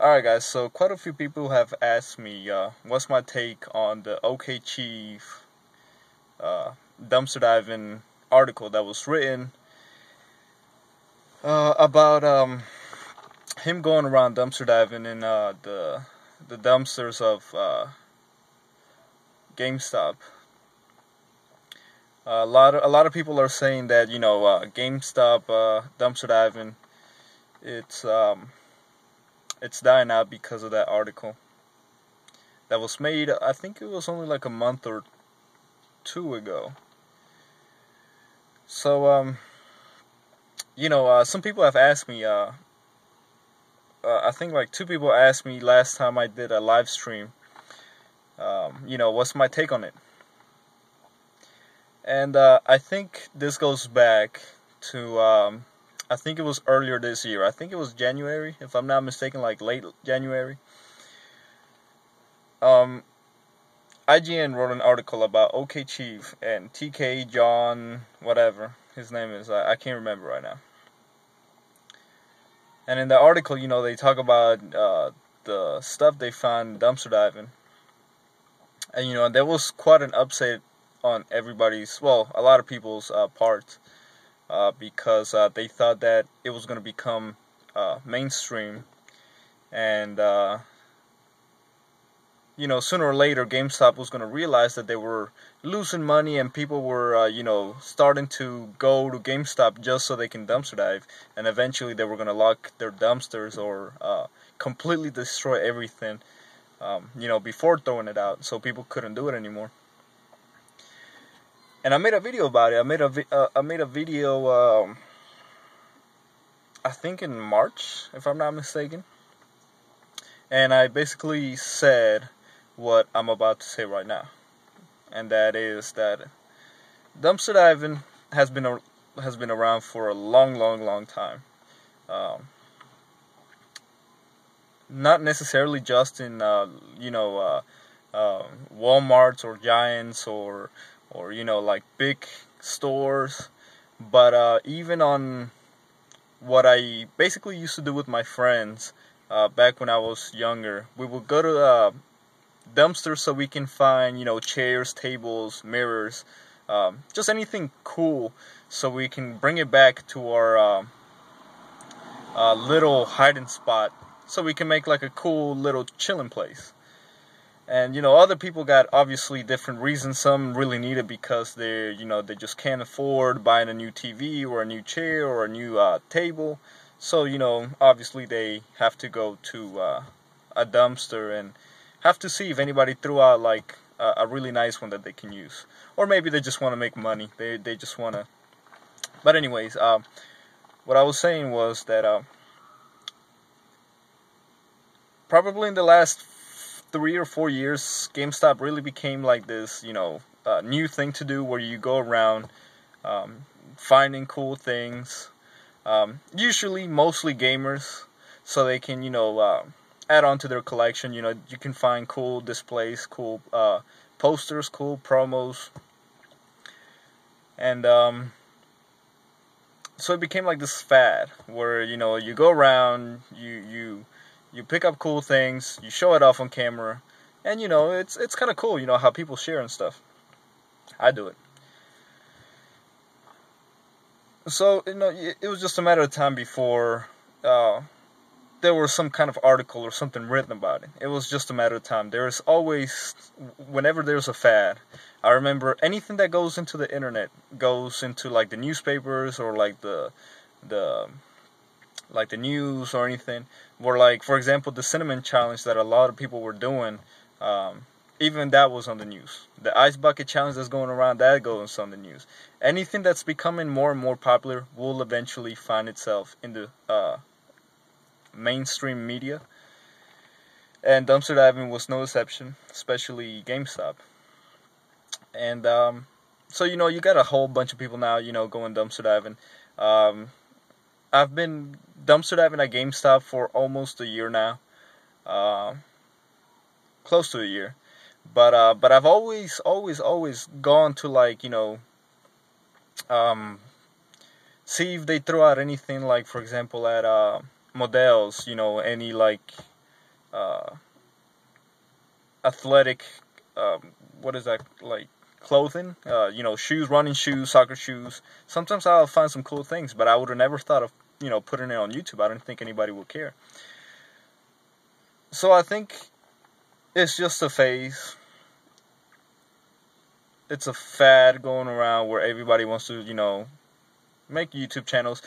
Alright guys, so quite a few people have asked me what's my take on the OK Chief dumpster diving article that was written about him going around dumpster diving in the dumpsters of Gamestop. A lot of people are saying that GameStop dumpster diving it's dying out because of that article that was made. I think it was only like a month or two ago. So some people have asked me. I think like two people asked me last time I did a live stream. What's my take on it? And I think this goes back to I think it was earlier this year. I think it was January, if I'm not mistaken, like late January. IGN wrote an article about OK Chief and TK John, whatever his name is. I can't remember right now. And in the article, they talk about the stuff they found dumpster diving. And, there was quite an upset on everybody's, well, a lot of people's part. Because they thought that it was going to become mainstream, and sooner or later GameStop was going to realize that they were losing money, and people were starting to go to GameStop just so they can dumpster dive, and eventually they were going to lock their dumpsters or completely destroy everything before throwing it out, so people couldn't do it anymore. And I made a video about it. I made a video, I think in March, if I'm not mistaken. And I basically said what I'm about to say right now, and that is that dumpster diving has been around for a long time. Not necessarily just in Walmarts or Giants or like big stores, but even on what I basically used to do with my friends back when I was younger. We would go to dumpsters so we can find chairs, tables, mirrors, just anything cool, so we can bring it back to our little hiding spot, so we can make like a cool little chilling place. And other people got obviously different reasons. Some really need it because they just can't afford buying a new TV or a new chair or a new table. So obviously they have to go to a dumpster and have to see if anybody threw out like a really nice one that they can use, or maybe they just want to make money. They just want to. But anyways, what I was saying was that probably in the last 3 or 4 years, GameStop really became like this, new thing to do, where you go around finding cool things. Usually, mostly gamers, so they can, add on to their collection. You can find cool displays, cool posters, cool promos, and so it became like this fad where you go around, you pick up cool things, you show it off on camera, and it's kind of cool, how people share and stuff. I do it. So it was just a matter of time before there was some kind of article or something written about it. It was just a matter of time. There's always, whenever there's a fad, I remember anything that goes into the internet goes into like the newspapers or like the news or anything, where like, for example, the cinnamon challenge that a lot of people were doing, even that was on the news. The ice bucket challenge that's going around, that goes on the news. Anything that's becoming more and more popular will eventually find itself in the mainstream media, and dumpster diving was no exception, especially GameStop. And so you got a whole bunch of people now going dumpster diving. I've been dumpster diving at GameStop for almost a year now, close to a year. But I've always gone to like see if they throw out anything, like for example at Models, any like uh, athletic, what is that, like, clothing, shoes, running shoes, soccer shoes. Sometimes I'll find some cool things, but I would have never thought of, putting it on YouTube. I didn't think anybody would care. So I think it's just a phase. It's a fad going around where everybody wants to, make YouTube channels.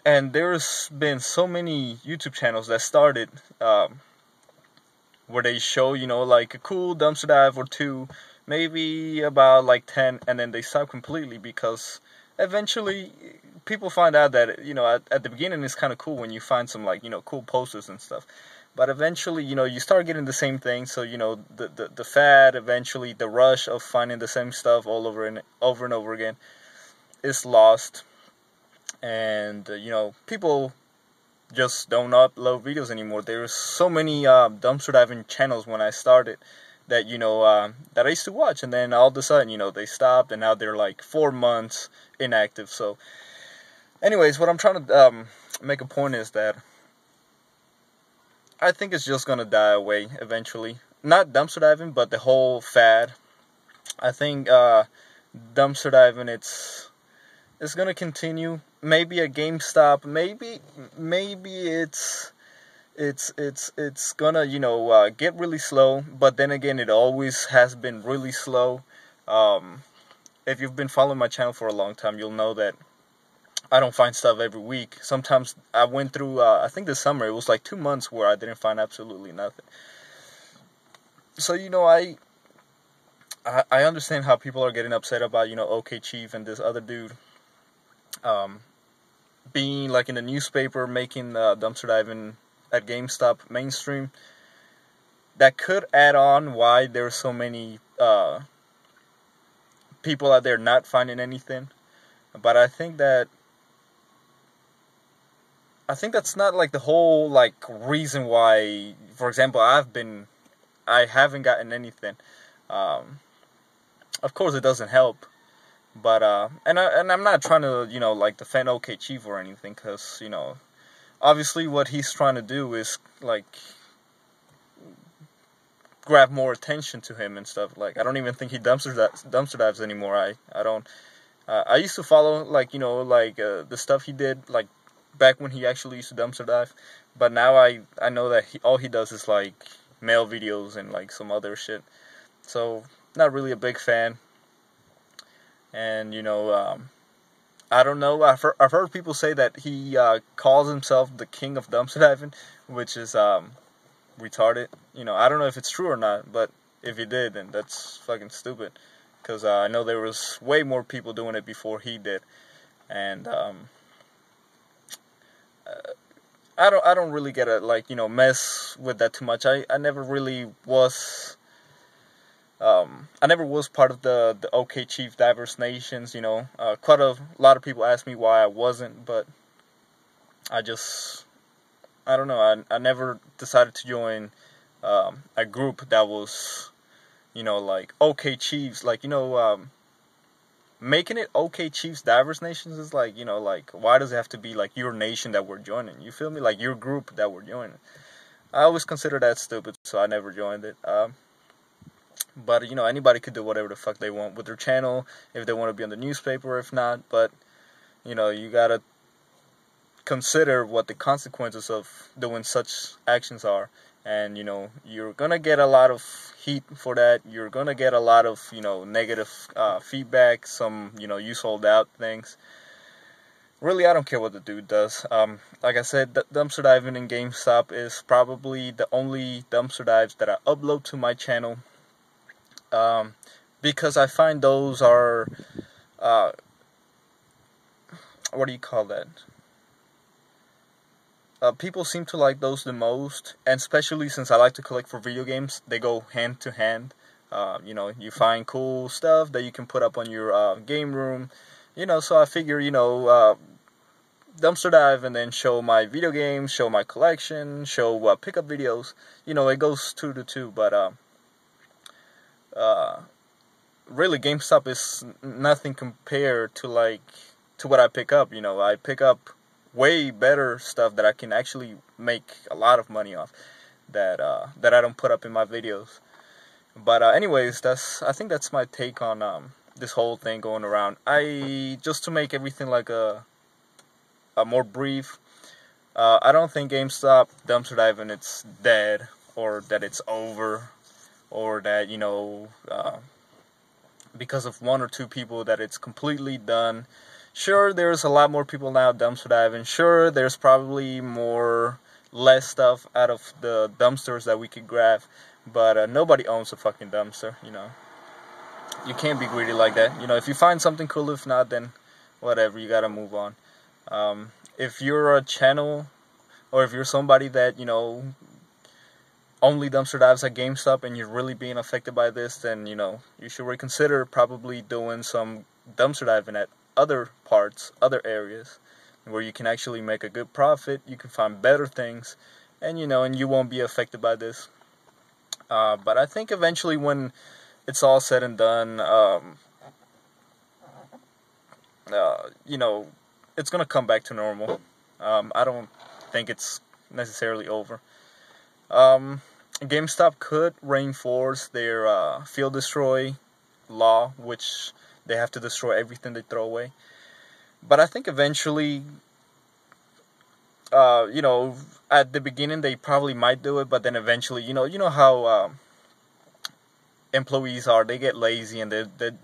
And there's been so many YouTube channels that started where they show, like a cool dumpster dive or two, maybe about like 10, and then they stop completely because eventually people find out that, at the beginning it's kind of cool when you find some, like, cool posters and stuff. But eventually, you start getting the same thing. So, the fad, eventually the rush of finding the same stuff all over and over again is lost. And, people just don't upload videos anymore. There's so many dumpster diving channels when I started that, that I used to watch. And then all of a sudden, they stopped, and now they're like 4 months inactive. So, anyways, what I'm trying to make a point is that I think it's just going to die away eventually. Not dumpster diving, but the whole fad. I think dumpster diving, it's going to continue. Maybe a GameStop. Maybe it's gonna get really slow. But then again, it always has been really slow. If you've been following my channel for a long time, you'll know that I don't find stuff every week. Sometimes I went through, I think this summer, it was like 2 months where I didn't find absolutely nothing. So, I understand how people are getting upset about, OK Chief and this other dude being like in the newspaper, making dumpster diving at GameStop mainstream. That could add on why there's so many people out there not finding anything. But I think that's not like the whole like reason why. For example, I haven't gotten anything. Of course, it doesn't help, but and I'm not trying to like defend OK Chief or anything, because obviously what he's trying to do is like grab more attention to him and stuff. Like, I don't even think he dumpster dives anymore. I don't. I used to follow the stuff he did like back when he actually used to dumpster dive, but now I know that all he does is like mail videos and like some other shit. So not really a big fan. And I don't know. I've heard people say that he calls himself the king of dumpster diving, which is retarded. I don't know if it's true or not, but if he did, then that's fucking stupid. Because I know there was way more people doing it before he did, and I don't really get to mess with that too much. I never really was. I never was part of the OK Chief Divers Nations. Quite a lot of people ask me why I wasn't, but I don't know. I never decided to join a group that was, like OK Chiefs. Making it OK Chiefs Divers Nations is like, why does it have to be like your nation that we're joining? You feel me? Like your group that we're joining. I always consider that stupid, so I never joined it. But anybody could do whatever the fuck they want with their channel, if they want to be on the newspaper, if not. But you gotta consider what the consequences of doing such actions are. And you're gonna get a lot of heat for that. You're gonna get a lot of negative feedback. Some you sold out things. Really, I don't care what the dude does. Like I said, dumpster diving in GameStop is probably the only dumpster dives that I upload to my channel. Because I find those are, what do you call that? People seem to like those the most, and especially since I like to collect for video games, they go hand to hand. You find cool stuff that you can put up on your game room. So I figure, dumpster dive and then show my video games, show my collection, show pickup videos. It goes 2 to 2, but really, GameStop is nothing compared to what I pick up. I pick up way better stuff that I can actually make a lot of money off. that I don't put up in my videos. But anyways, I think that's my take on this whole thing going around. Just to make everything like a more brief. I don't think GameStop dumpster diving it's dead, or that it's over, or that because of one or two people that it's completely done. Sure, there's a lot more people now dumpster diving. Sure, there's probably less stuff out of the dumpsters that we could grab, but nobody owns a fucking dumpster. You can't be greedy like that. If you find something cool, if not, then whatever, you gotta move on. If you're a channel, or if you're somebody that only dumpster dives at GameStop and you're really being affected by this, then you should reconsider probably doing some dumpster diving at other parts, other areas, where you can actually make a good profit. You can find better things, and you won't be affected by this. But I think eventually, when it's all said and done, it's gonna come back to normal. I don't think it's necessarily over. GameStop could reinforce their field destroy law, which they have to destroy everything they throw away. But I think eventually, at the beginning they probably might do it, but then eventually, you know how employees are. They get lazy and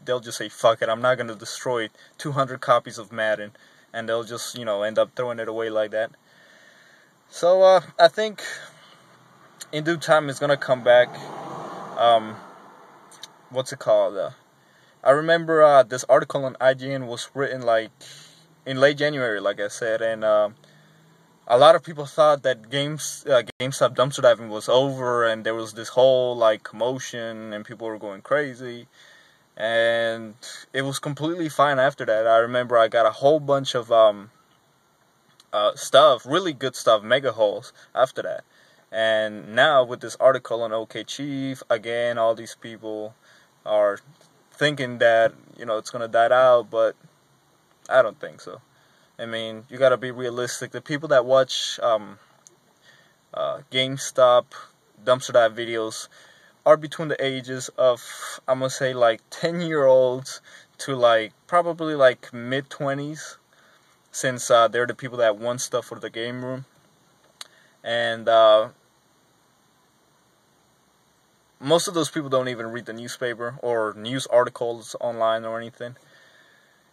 they'll just say, fuck it, I'm not going to destroy 200 copies of Madden, and they'll just end up throwing it away like that. So I think in due time it's gonna come back. What's it called? I remember this article on IGN was written like in late January, like I said, and a lot of people thought that GameStop dumpster diving was over, and there was this whole like commotion, and people were going crazy, and it was completely fine after that. I remember I got a whole bunch of stuff, really good stuff, mega hauls after that. And now with this article on OK Chief, again, all these people are thinking that it's gonna die out, but I don't think so. I mean, you gotta be realistic. The people that watch GameStop dumpster dive videos are between the ages of, I'm gonna say, like 10-year-olds to like probably like mid-20s, since they're the people that want stuff for the game room. And most of those people don't even read the newspaper or news articles online or anything.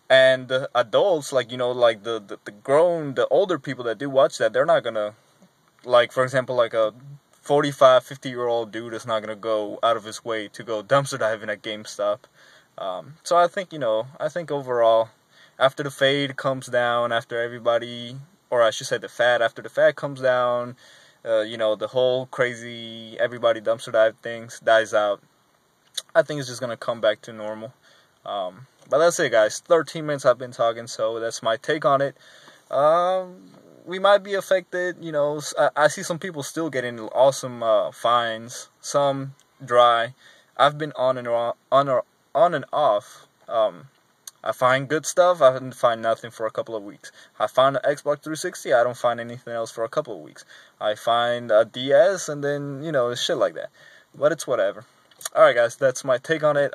And adults, like like the grown, the older people that do watch that, they're not gonna, like, for example, like a 45, 50-year-old dude is not gonna go out of his way to go dumpster diving at GameStop. So I think I think overall, after the fade comes down, after everybody, or I should say the fad, after the fad comes down, the whole crazy everybody dumpster dive things dies out, I think it's just gonna come back to normal. But that's it, guys. 13 minutes I've been talking, so that's my take on it. We might be affected. I see some people still getting awesome fines, some dry. I've been on and off. I find good stuff, I didn't find nothing for a couple of weeks. I find an Xbox 360, I don't find anything else for a couple of weeks. I find a DS, and then, shit like that. But it's whatever. Alright, guys, that's my take on it.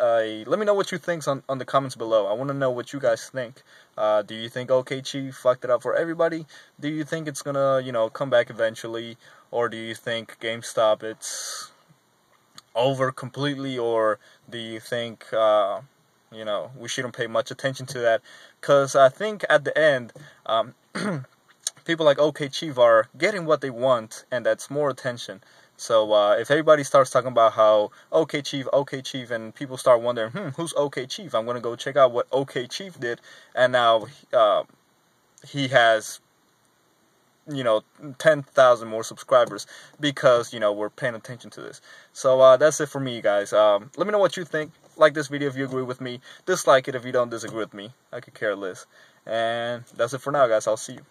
Let me know what you think on the comments below. I want to know what you guys think. Do you think OK Chief fucked it up for everybody? Do you think it's gonna, come back eventually? Or do you think GameStop, it's over completely? Or do you think we shouldn't pay much attention to that? Because I think at the end, people like OK Chief are getting what they want, and that's more attention. So if everybody starts talking about how OK Chief, and people start wondering, who's OK Chief? I'm going to go check out what OK Chief did, and now he has 10,000 more subscribers because, we're paying attention to this. So that's it for me, guys. Let me know what you think. Like this video if you agree with me. Dislike it if you don't disagree with me. I could care less. And that's it for now, guys. I'll see you.